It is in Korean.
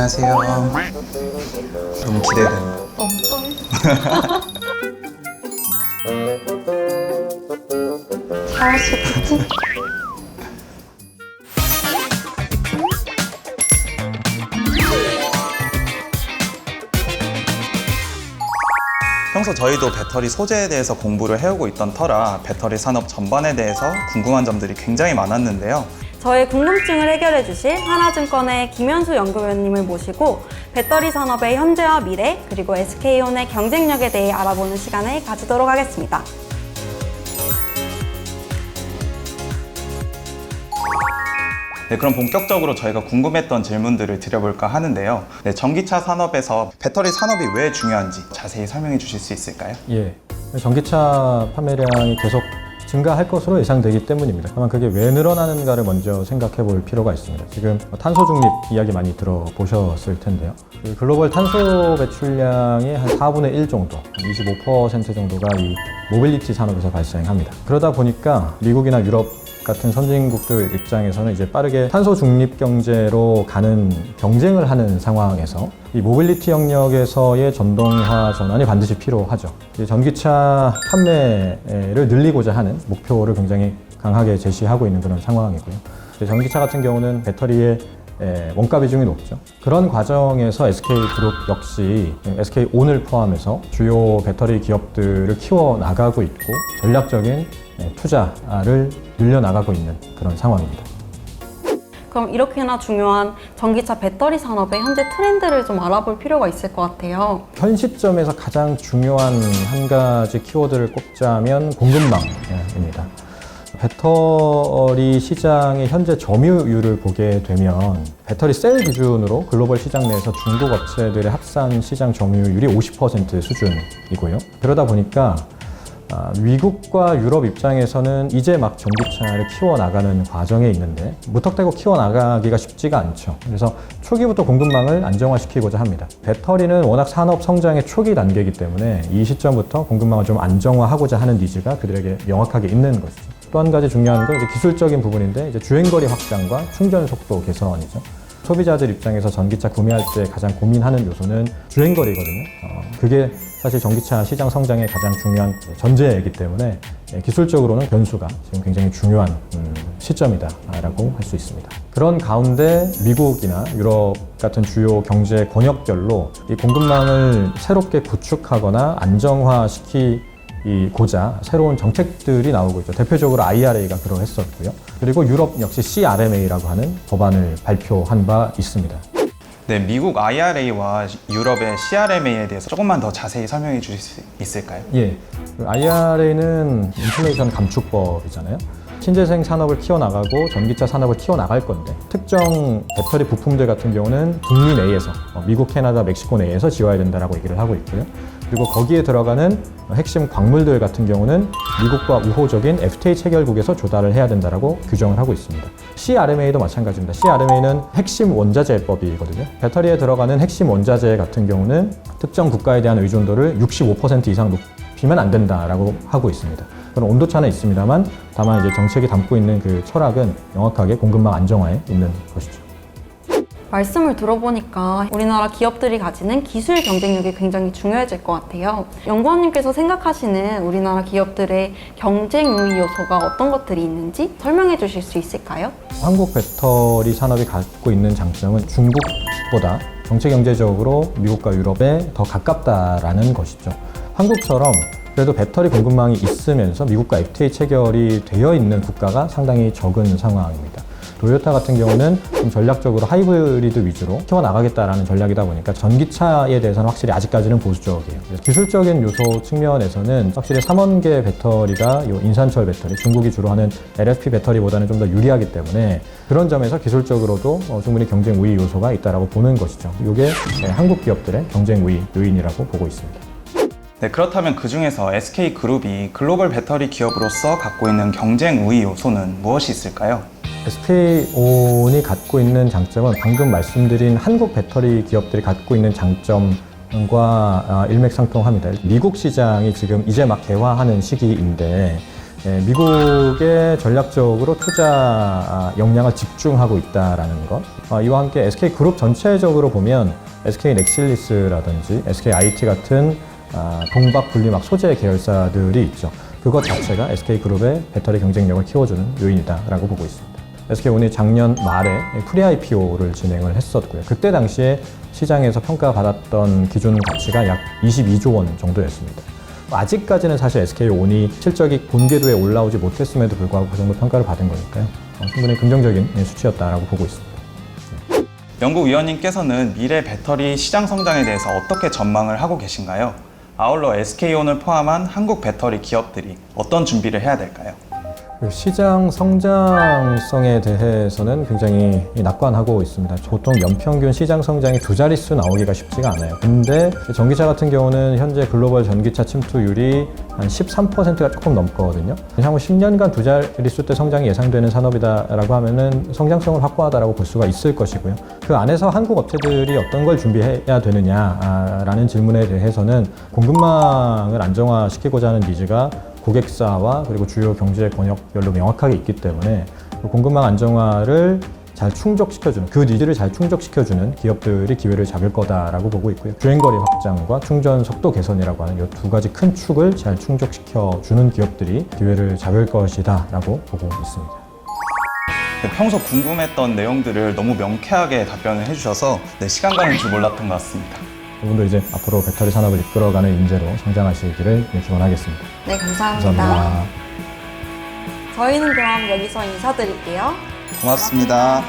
안녕하세요. 너무 기대된다. 너무 떨려. 잘할 수 있겠지? 평소 저희도 배터리 소재에 대해서 공부를 해오고 있던 터라 배터리 산업 전반에 대해서 궁금한 점들이 굉장히 많았는데요. 저의 궁금증을 해결해 주실 하나증권의 김현수 연구위원님을 모시고 배터리 산업의 현재와 미래, 그리고 SK온의 경쟁력에 대해 알아보는 시간을 가지도록 하겠습니다. 네, 그럼 본격적으로 저희가 궁금했던 질문들을 드려볼까 하는데요. 네, 전기차 산업에서 배터리 산업이 왜 중요한지 자세히 설명해 주실 수 있을까요? 예, 전기차 판매량이 계속 증가할 것으로 예상되기 때문입니다. 다만 그게 왜 늘어나는가를 먼저 생각해 볼 필요가 있습니다. 지금 탄소 중립 이야기 많이 들어보셨을 텐데요. 글로벌 탄소 배출량의 한 4분의 1 정도, 25% 정도가 이 모빌리티 산업에서 발생합니다. 그러다 보니까 미국이나 유럽 같은 선진국들 입장에서는 이제 빠르게 탄소 중립 경제로 가는 경쟁을 하는 상황에서 이 모빌리티 영역에서의 전동화 전환이 반드시 필요하죠. 전기차 판매를 늘리고자 하는 목표를 굉장히 강하게 제시하고 있는 그런 상황이고요. 전기차 같은 경우는 배터리의 원가 비중이 높죠. 그런 과정에서 SK그룹 역시 SK온을 포함해서 주요 배터리 기업들을 키워나가고 있고 전략적인 투자를 늘려나가고 있는 그런 상황입니다. 그럼 이렇게나 중요한 전기차 배터리 산업의 현재 트렌드를 좀 알아볼 필요가 있을 것 같아요. 현 시점에서 가장 중요한 한 가지 키워드를 꼽자면 공급망입니다. 배터리 시장의 현재 점유율을 보게 되면 배터리 셀 기준으로 글로벌 시장 내에서 중국 업체들의 합산 시장 점유율이 50% 수준이고요. 그러다 보니까 미국과 유럽 입장에서는 이제 막 전기차를 키워나가는 과정에 있는데 무턱대고 키워나가기가 쉽지가 않죠. 그래서 초기부터 공급망을 안정화시키고자 합니다. 배터리는 워낙 산업 성장의 초기 단계이기 때문에 이 시점부터 공급망을 좀 안정화하고자 하는 니즈가 그들에게 명확하게 있는 것이죠. 또 한 가지 중요한 건 이제 기술적인 부분인데 이제 주행거리 확장과 충전 속도 개선이죠. 소비자들 입장에서 전기차 구매할 때 가장 고민하는 요소는 주행거리거든요. 그게 사실 전기차 시장 성장의 가장 중요한 전제이기 때문에 기술적으로는 변수가 지금 굉장히 중요한 시점이다라고 할 수 있습니다. 그런 가운데 미국이나 유럽 같은 주요 경제 권역별로 이 공급망을 새롭게 구축하거나 안정화시키고자 새로운 정책들이 나오고 있죠. 대표적으로 IRA가 그러했었고요. 그리고 유럽 역시 CRMA라고 하는 법안을 발표한 바 있습니다. 네, 미국 IRA와 유럽의 CRMA에 대해서 조금만 더 자세히 설명해 주실 수 있을까요? 예, IRA는 인플레이션 감축법이잖아요. 신재생 산업을 키워나가고 전기차 산업을 키워나갈 건데 특정 배터리 부품들 같은 경우는 북미 내에서 미국, 캐나다, 멕시코 내에서 지어야 된다라고 얘기를 하고 있고요. 그리고 거기에 들어가는 핵심 광물들 같은 경우는 미국과 우호적인 FTA 체결국에서 조달을 해야 된다라고 규정을 하고 있습니다. CRMA도 마찬가지입니다. CRMA는 핵심 원자재법이거든요. 배터리에 들어가는 핵심 원자재 같은 경우는 특정 국가에 대한 의존도를 65% 이상 높이면 안 된다라고 하고 있습니다. 그런 온도차는 있습니다만 다만 이제 정책이 담고 있는 그 철학은 명확하게 공급망 안정화에 있는 것이죠. 말씀을 들어보니까 우리나라 기업들이 가지는 기술 경쟁력이 굉장히 중요해질 것 같아요. 연구원님께서 생각하시는 우리나라 기업들의 경쟁 우위 요소가 어떤 것들이 있는지 설명해 주실 수 있을까요? 한국 배터리 산업이 갖고 있는 장점은 중국보다 정체 경제적으로 미국과 유럽에 더 가깝다라는 것이죠. 한국처럼 그래도 배터리 공급망이 있으면서 미국과 FTA 체결이 되어 있는 국가가 상당히 적은 상황입니다. 도요타 같은 경우는 좀 전략적으로 하이브리드 위주로 키워나가겠다라는 전략이다 보니까 전기차에 대해서는 확실히 아직까지는 보수적이에요. 기술적인 요소 측면에서는 확실히 3원계 배터리가 이 인산철 배터리, 중국이 주로 하는 LFP 배터리보다는 좀 더 유리하기 때문에 그런 점에서 기술적으로도 충분히 경쟁 우위 요소가 있다라고 보는 것이죠. 이게 한국 기업들의 경쟁 우위 요인이라고 보고 있습니다. 네, 그렇다면 그 중에서 SK그룹이 글로벌 배터리 기업으로서 갖고 있는 경쟁 우위 요소는 무엇이 있을까요? SK온이 갖고 있는 장점은 방금 말씀드린 한국 배터리 기업들이 갖고 있는 장점과 일맥상통합니다. 미국 시장이 지금 이제 막 개화하는 시기인데 미국에 전략적으로 투자 역량을 집중하고 있다라는 것. 이와 함께 SK 그룹 전체적으로 보면 SK 넥실리스라든지 SK IT 같은 동박 분리막 소재 계열사들이 있죠. 그것 자체가 SK 그룹의 배터리 경쟁력을 키워주는 요인이다라고 보고 있습니다. SK온이 작년 말에 프리-IPO를 진행을 했었고요. 그때 당시에 시장에서 평가받았던 기준 가치가 약 22조 원 정도였습니다. 아직까지는 사실 SK온이 실적이 본궤도에 올라오지 못했음에도 불구하고 그 정도 평가를 받은 거니까요. 충분히 긍정적인 수치였다라고 보고 있습니다. 연구위원님께서는 미래 배터리 시장 성장에 대해서 어떻게 전망을 하고 계신가요? 아울러 SK온을 포함한 한국 배터리 기업들이 어떤 준비를 해야 될까요? 시장 성장성에 대해서는 굉장히 낙관하고 있습니다. 보통 연평균 시장 성장이 두 자릿수 나오기가 쉽지가 않아요. 근데 전기차 같은 경우는 현재 글로벌 전기차 침투율이 한 13%가 조금 넘거든요. 향후 10년간 두 자릿수 대 성장이 예상되는 산업이다라고 하면은 성장성을 확보하다라고 볼 수가 있을 것이고요. 그 안에서 한국 업체들이 어떤 걸 준비해야 되느냐라는 질문에 대해서는 공급망을 안정화시키고자 하는 니즈가 고객사와 그리고 주요 경제 권역별로 명확하게 있기 때문에 공급망 안정화를 잘 충족시켜주는, 그 니즈를 잘 충족시켜주는 기업들이 기회를 잡을 거다라고 보고 있고요. 주행거리 확장과 충전 속도 개선이라고 하는 이 두 가지 큰 축을 잘 충족시켜주는 기업들이 기회를 잡을 것이다 라고 보고 있습니다. 평소 궁금했던 내용들을 너무 명쾌하게 답변을 해주셔서 시간 가는 줄 몰랐던 것 같습니다. 여러분도 이제 앞으로 배터리 산업을 이끌어가는 인재로 성장하시기를 기원하겠습니다. 네, 감사합니다. 감사합니다. 저희는 그럼 여기서 인사드릴게요. 고맙습니다.